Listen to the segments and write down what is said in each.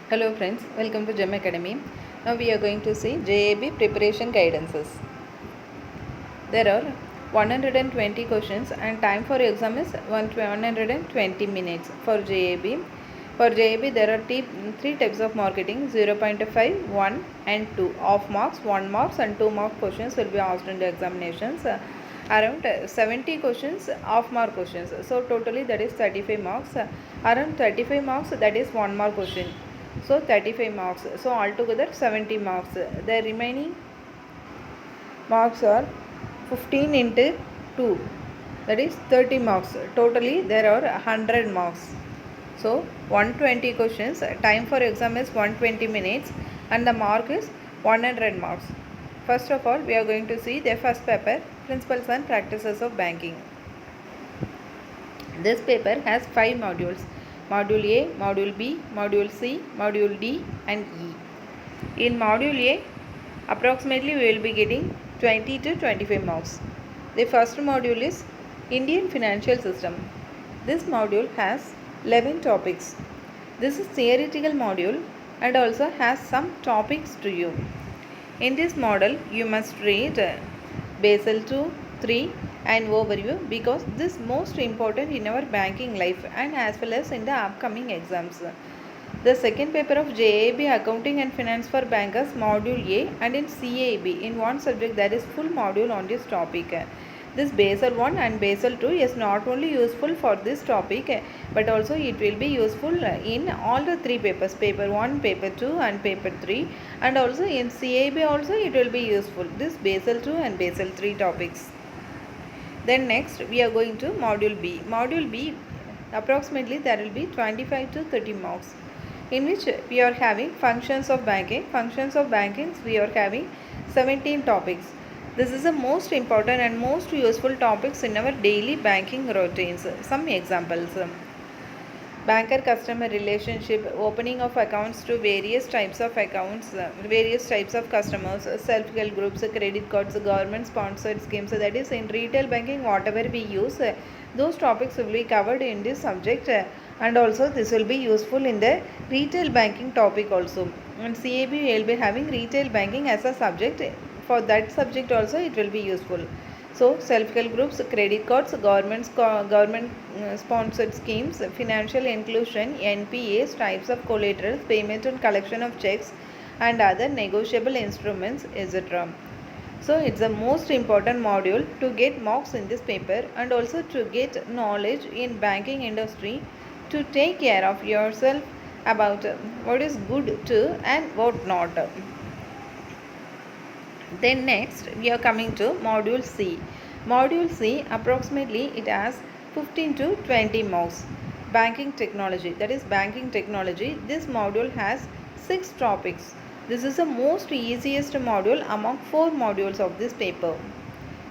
Hello friends, welcome to GEM Academy. Now we are going to see JAB preparation guidances. There are 120 questions and time for exam is 120 minutes for JAB. For JAB there are three types of marketing: 0.5, 1 and 2. Off marks, 1 marks and 2 mark questions will be asked in the examinations. Around 70 questions off mark questions. So totally that is 35 marks. Around 35 marks, that is 1 mark question. So 35 marks. So altogether 70 marks. The remaining marks are 15 into 2, that is 30 marks. Totally there are 100 marks. So 120 questions, time for exam is 120 minutes and the mark is 100 marks. First of all, we are going to see the first paper, Principles and Practices of Banking. This paper has 5 modules: Module A, Module B, Module C, Module D and E. In Module A, approximately we will be getting 20 to 25 marks. The first module is Indian Financial System. This module has 11 topics. This is theoretical module and also has some topics to you. In this model, you must read Basel 2, 3 and overview, because this is most important in our banking life and as well as in the upcoming exams. The second paper of JAB Accounting and Finance for Bankers, Module A, and in CAB, in one subject there is full module on this topic. This Basel 1 and Basel 2 is not only useful for this topic, but also it will be useful in all the three papers, paper 1, paper 2 and paper 3, and also in CAB also it will be useful, this Basel 2 and Basel 3 topics. Then next we are going to Module B. Module B, approximately there will be 25 to 30 marks, in which we are having functions of banking. Functions of banking, we are having 17 topics. This is the most important and most useful topics in our daily banking routines. Some examples: banker customer relationship, opening of accounts to various types of accounts, various types of customers, self help groups, credit cards, government sponsored schemes. That is, in retail banking whatever we use, those topics will be covered in this subject, and also this will be useful in the retail banking topic also. And CAB will be having retail banking as a subject. For that subject also it will be useful. So self-help groups, credit cards, government sponsored schemes, financial inclusion, NPAs, types of collaterals, payment and collection of checks and other negotiable instruments, etc. So it's the most important module to get marks in this paper and also to get knowledge in banking industry, to take care of yourself about what is good to and what not. Then next we are coming to Module C. Module C, approximately it has 15 to 20 marks. Banking technology, that is banking technology. This module has 6 topics. This is the most easiest module among 4 modules of this paper.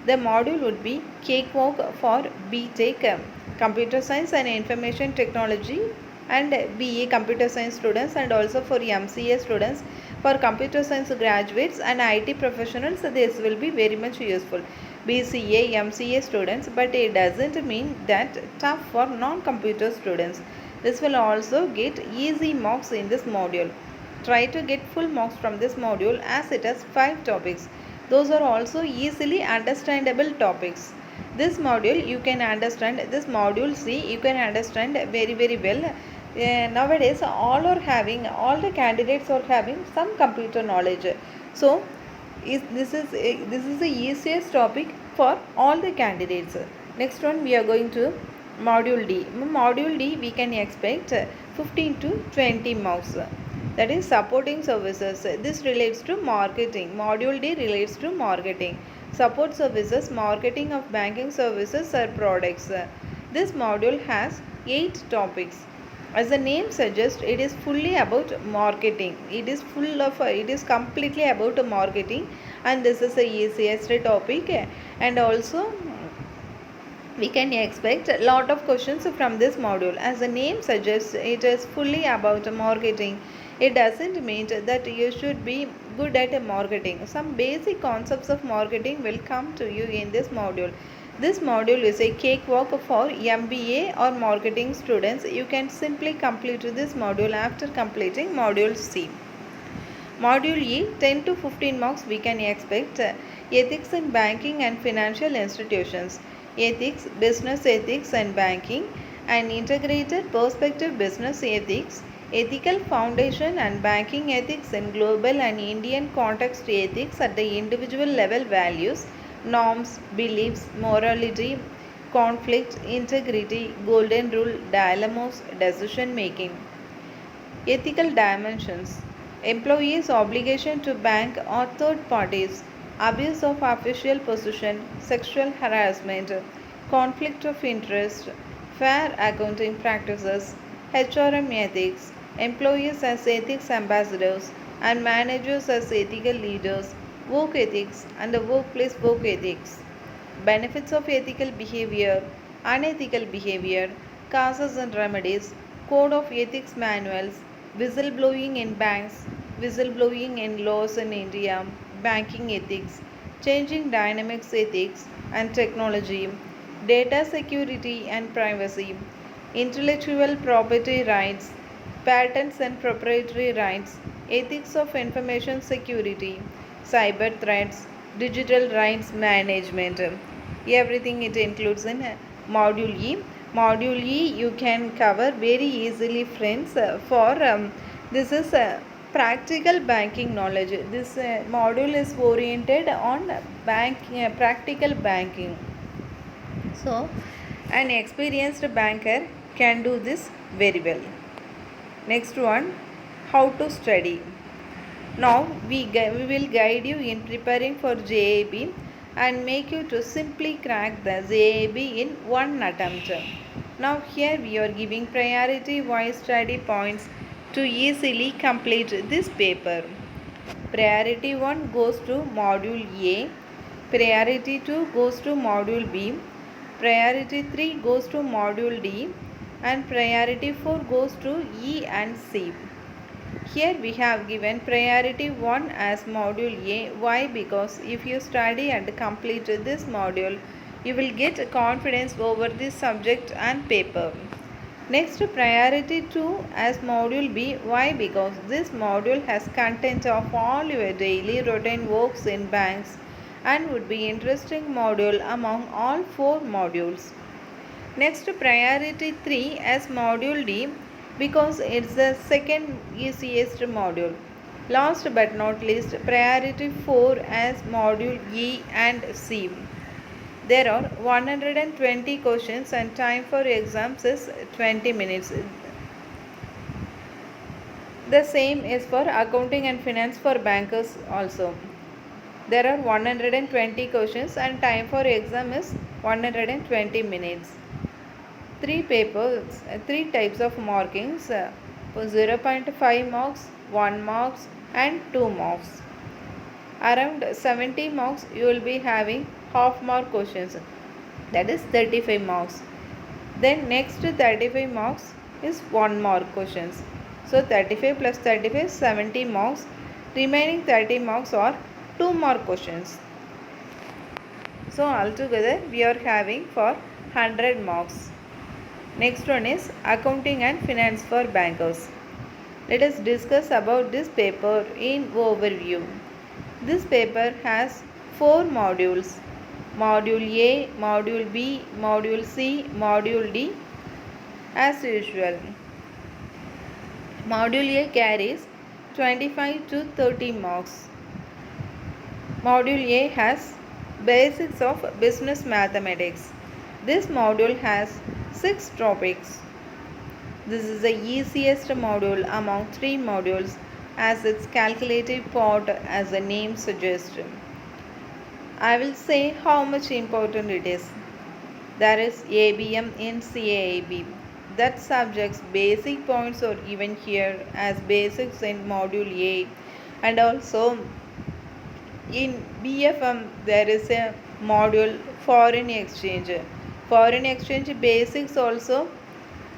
The module would be Cakewalk for BTech, Computer Science and Information Technology, and BA Computer Science students, and also for MCA students. For computer science graduates and IT professionals, this will be very much useful. BCA, MCA students, but it doesn't mean that tough for non-computer students. This will also get easy marks in this module. Try to get full marks from this module as it has 5 topics. Those are also easily understandable topics. This module you can understand, this module C you can understand very well. Nowadays all the candidates are having some computer knowledge. So this is the easiest topic for all the candidates. Next one we are going to Module D. Module D we can expect 15 to 20 marks. That is supporting services. This relates to marketing. Module D relates to marketing. Support services, marketing of banking services or products. This module has 8 topics. As the name suggests, it is fully about marketing. It is completely about marketing, and this is the easiest topic. And also we can expect a lot of questions from this module. As the name suggests, it is fully about marketing. It doesn't mean that you should be good at marketing. Some basic concepts of marketing will come to you in this module. This module is a cakewalk for MBA or marketing students. You can simply complete this module after completing module C. Module E, 10 to 15 marks we can expect. Ethics in banking and financial institutions. Ethics, business ethics and banking, and integrated perspective business ethics. Ethical foundation and banking ethics in global and Indian context ethics at the individual level values, norms, beliefs, morality, conflict, integrity, golden rule, dilemmas, decision making. Ethical dimensions. Employees' obligation to bank or third parties, abuse of official position, sexual harassment, conflict of interest, fair accounting practices, HRM ethics, employees as ethics ambassadors, and managers as ethical leaders, work ethics and the workplace work ethics. Benefits of ethical behavior, unethical behavior, causes and remedies, code of ethics manuals, whistleblowing in banks, whistleblowing in laws in India, banking ethics, changing dynamics ethics and technology, data security and privacy, intellectual property rights, patents and proprietary rights, ethics of information security, cyber threats, digital rights management. Everything it includes in module E. Module E you can cover very easily, friends. For this is practical banking knowledge. This module is oriented on practical banking. So, an experienced banker can do this very well. Next one, how to study. Now we will guide you in preparing for JAB and make you to simply crack the JAB in one attempt. Now here we are giving priority wise study points to easily complete this paper. Priority 1 goes to module A, priority 2 goes to module B, priority 3 goes to module D, and priority 4 goes to E and C. Here we have given priority 1 as module A. Why? Because if you study and complete this module, you will get confidence over this subject and paper. Next, priority 2 as module B. Why? Because this module has content of all your daily routine works in banks and would be interesting module among all 4 modules. Next, priority 3 as module D, because it's the second easiest module. Last but not least, priority 4 as module E and C. There are 120 questions and time for exams is 20 minutes. The same is for accounting and finance for bankers also. There are 120 questions and time for exam is 120 minutes. 3 papers, 3 types of markings, 0.5 marks, 1 marks and 2 marks. Around 70 marks you will be having half mark questions, that is 35 marks. Then next 35 marks is 1 mark questions. So 35 plus 35 70 marks. Remaining 30 marks are 2 mark questions. So altogether we are having for 100 marks. Next one is accounting and finance for bankers. Let us discuss about this paper in overview. This paper has 4 modules. Module A, Module B, Module C, Module D. As usual, Module A carries 25 to 30 marks. Module A has basics of business mathematics. This module has 6 topics. This is the easiest module among 3 modules as its calculative part, as the name suggests. I will say how much important it is. There is ABM in CAAB. That subject's basic points are given here as basics in module A, and also in BFM there is a module foreign exchange. Foreign exchange basics also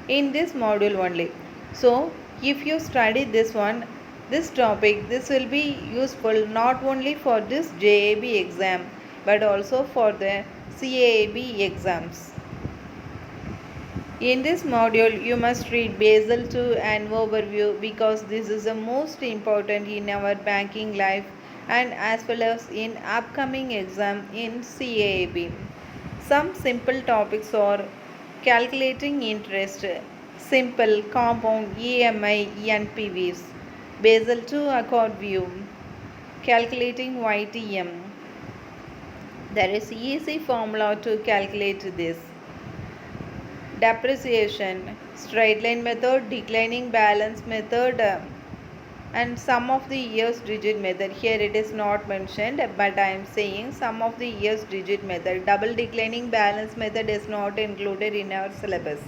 in this module only. So if you study this one, this topic, this will be useful not only for this JAB exam but also for the CAAB exams. In this module, you must read Basel II and overview because this is the most important in our banking life and as well as in upcoming exam in CAAB. Some simple topics are calculating interest, simple, compound, EMI, NPVs, Basel II accord view, calculating YTM. There is easy formula to calculate this. Depreciation, straight line method, declining balance method, and sum of the years digit method. Here it is not mentioned, but I am saying sum of the years digit method. Double declining balance method is not included in our syllabus.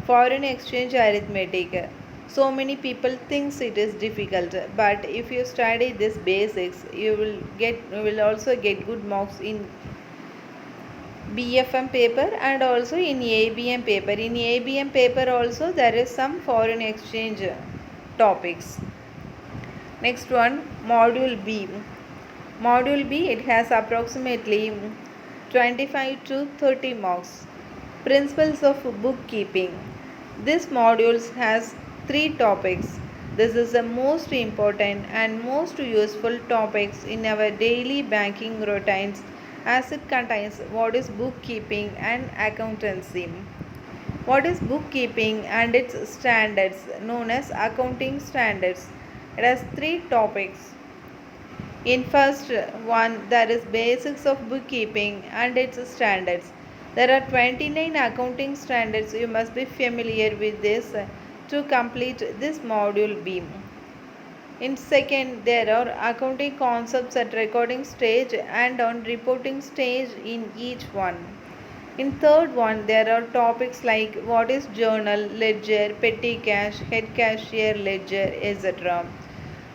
Foreign exchange arithmetic. So many people thinks it is difficult, but if you study this basics, you will also get good marks in BFM paper and also in ABM paper. In ABM paper also there is some foreign exchange topics. Next one, module B. Module B, it has approximately 25 to 30 marks. Principles of bookkeeping. This module has 3 topics. This is the most important and most useful topics in our daily banking routines as it contains what is bookkeeping and accountancy. What is bookkeeping and its standards known as accounting standards. It has 3 topics. In first one, there is basics of bookkeeping and its standards. There are 29 accounting standards. You must be familiar with this to complete this module B. In second, there are accounting concepts at recording stage and on reporting stage in each one. In third one, there are topics like what is journal, ledger, petty cash, head cashier ledger, etc.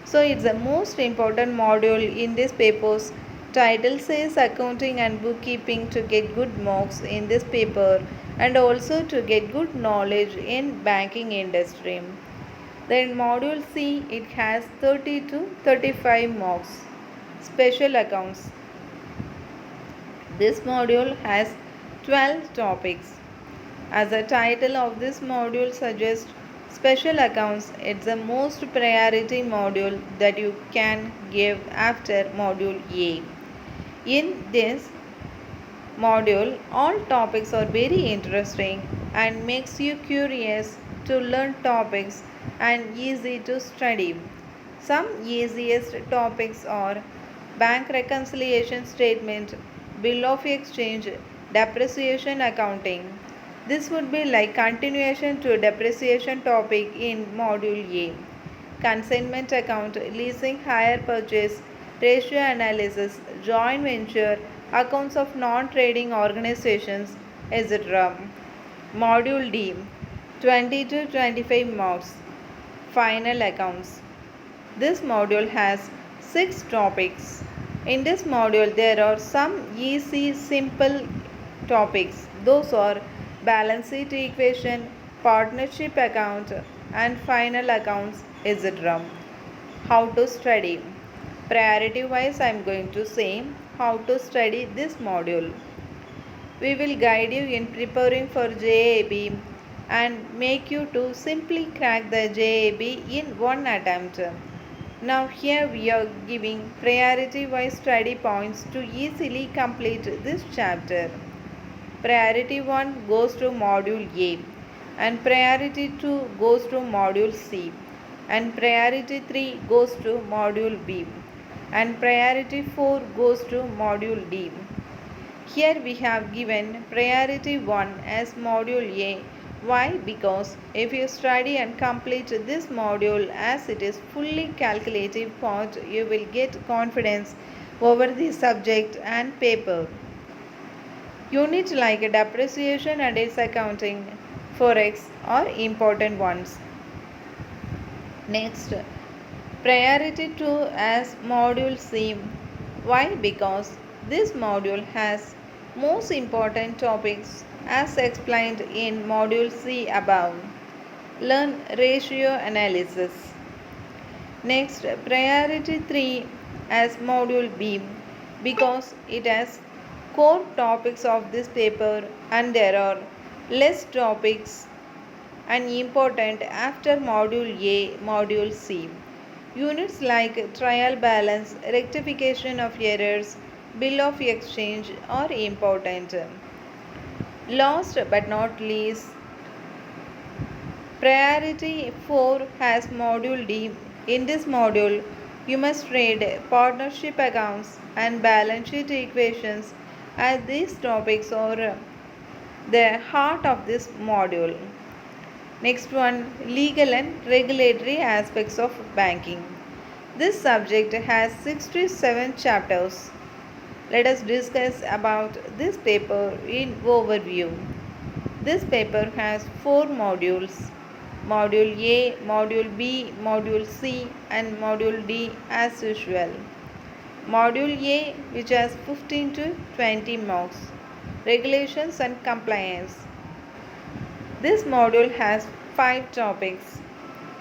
So it's the most important module in this paper's title says accounting and bookkeeping to get good marks in this paper and also to get good knowledge in banking industry. Then module C, it has 30 to 35 marks. Special accounts. This module has 12 topics. As the title of this module suggests, special accounts, it's the most priority module that you can give after module A. In this module, all topics are very interesting and makes you curious to learn topics and easy to study. Some easiest topics are bank reconciliation statement, bill of exchange, depreciation accounting. This would be like continuation to depreciation topic in module A. Consignment account, leasing, hire purchase, ratio analysis, joint venture, accounts of non-trading organizations, etc. Module D, 20 to 25 marks. Final accounts. This module has 6 topics. In this module, there are some easy, simple topics. Those are balance sheet equation, partnership account, and final accounts, etc. How to study. Priority wise, I am going to say how to study this module. We will guide you in preparing for JAB and make you to simply crack the JAB in one attempt. Now here we are giving priority wise study points to easily complete this chapter. Priority 1 goes to module A and priority 2 goes to module C and priority 3 goes to module B and priority 4 goes to module D. Here we have given priority 1 as module A. Why? Because if you study and complete this module as it is fully calculative part, you will get confidence over the subject and paper. Units like depreciation and its accounting, forex are important ones. Next, priority 2 as module C. Why? Because this module has most important topics as explained in module C above. Learn ratio analysis. Next, priority 3 as module B because it has core topics of this paper, and there are less topics and important after Module A, Module C. Units like trial balance, rectification of errors, bill of exchange are important. Last but not least, Priority 4 has Module D. In this module, you must read partnership accounts and balance sheet equations, as these topics are the heart of this module. Next one, legal and regulatory aspects of banking. This subject has 67 chapters. Let us discuss about this paper in overview. This paper has 4 modules. Module A, Module B, Module C and Module D as usual. Module A, which has 15 to 20 marks. Regulations and compliance. This module has 5 topics.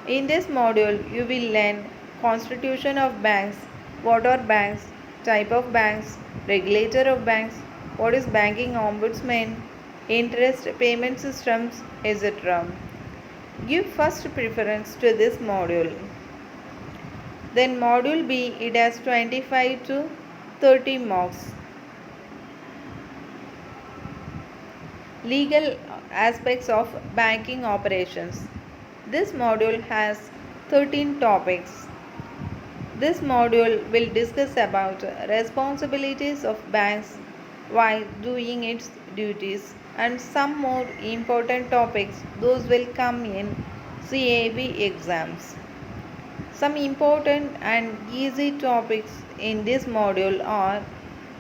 In this module, you will learn constitution of banks, what are banks, type of banks, regulator of banks, what is banking ombudsman, interest payment systems, etc. Give first preference to this module. Then module B, it has 25 to 30 marks. Legal aspects of banking operations. This module has 13 topics. This module will discuss about responsibilities of banks while doing its duties, and some more important topics. Those will come in CAB exams. Some important and easy topics in this module are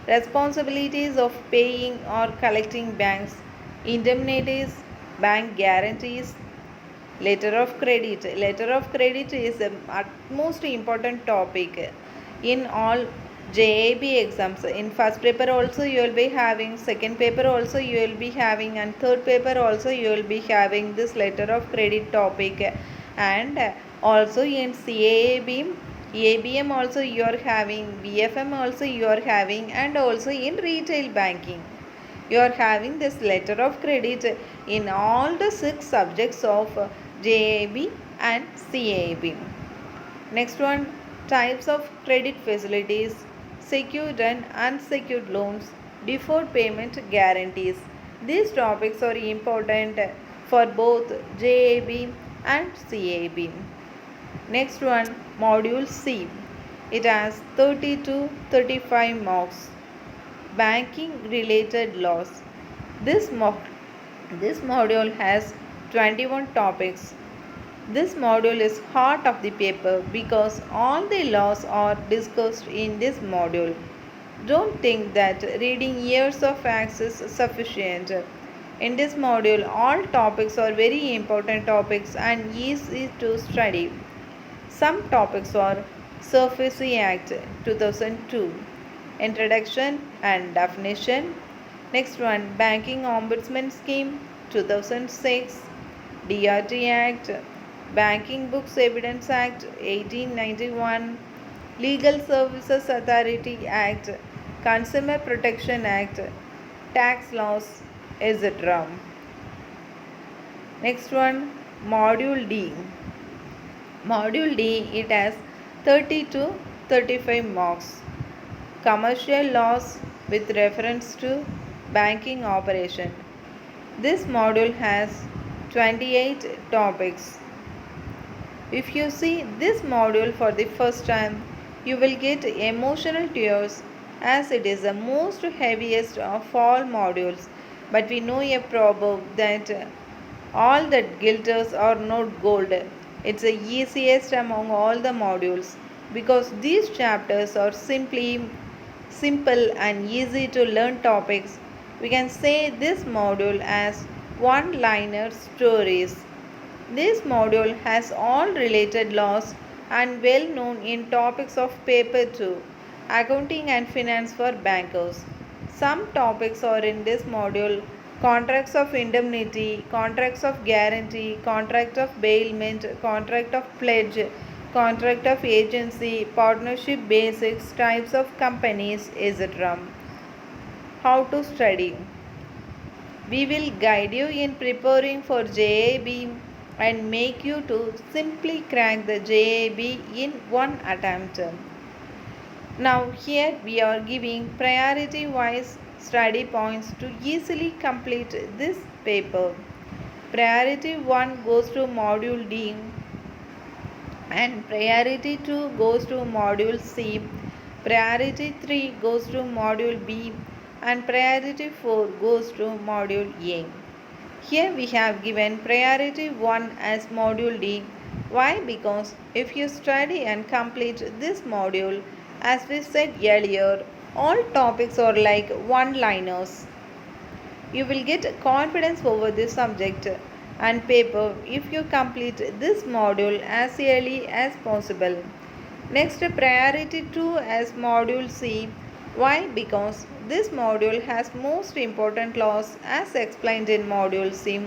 responsibilities of paying or collecting banks, indemnities, bank guarantees, letter of credit. Letter of credit is the most important topic in all JAB exams. In first paper also you will be having, second paper also you will be having, and third paper also you will be having this letter of credit topic. And also in CAB, ABM also you are having, BFM also you are having, and also in retail banking you are having this letter of credit in all the 6 subjects of JAB and CAB. Next one, types of credit facilities, secured and unsecured loans, deferred payment guarantees. These topics are important for both JAB and CAB. Next one, Module C. It has 30 to 35 marks. Banking related laws. This module has 21 topics. This module is heart of the paper because all the laws are discussed in this module. Don't think that reading years of facts is sufficient. In this module, all topics are very important topics and easy to study. Some topics are SURFACE Act 2002, Introduction and Definition. Next one, Banking Ombudsman Scheme 2006, DRT Act, Banking Books Evidence Act 1891, Legal Services Authority Act, Consumer Protection Act, Tax Laws, etc. Next one, Module D. Module D, it has 30 to 35 marks. Commercial laws with reference to banking operation. This module has 28 topics. If you see this module for the first time, you will get emotional tears as it is the most heaviest of all modules. But we know a proverb that all that glitters are not gold. It's the easiest among all the modules because these chapters are simple and easy to learn topics. We can say this module as one-liner stories. This module has all related laws and well known in topics of paper 2, accounting and finance for bankers. Some topics are in this module: contracts of indemnity, contracts of guarantee, contract of bailment, contract of pledge, contract of agency, partnership basics, types of companies, etc. how to study. We will guide you in preparing for JAB and make you to simply crack the JAB in one attempt. Now here we are giving priority wise study points to easily complete this paper. Priority 1 goes to module D and priority 2 goes to module C. Priority 3 goes to module B and priority 4 goes to module A. Here we have given priority 1 as module D. Why? Because if you study and complete this module, as we said earlier, all topics are like one-liners. You will get confidence over this subject and paper if you complete this module as early as possible. Next, priority 2 as module C. Why? Because this module has most important laws as explained in module C,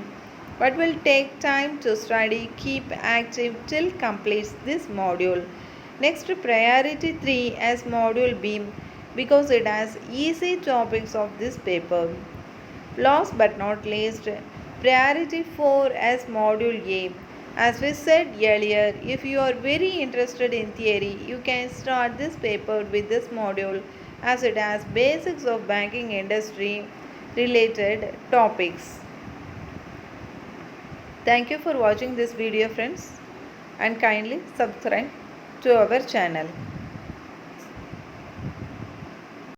but will take time to study. Keep active till completes this module. Next, priority 3 as module B because it has easy topics of this paper. Last but not least, priority 4 as module A. As we said earlier, if you are very interested in theory, you can start this paper with this module as it has basics of banking industry related topics. Thank you for watching this video, friends, and kindly subscribe to our channel.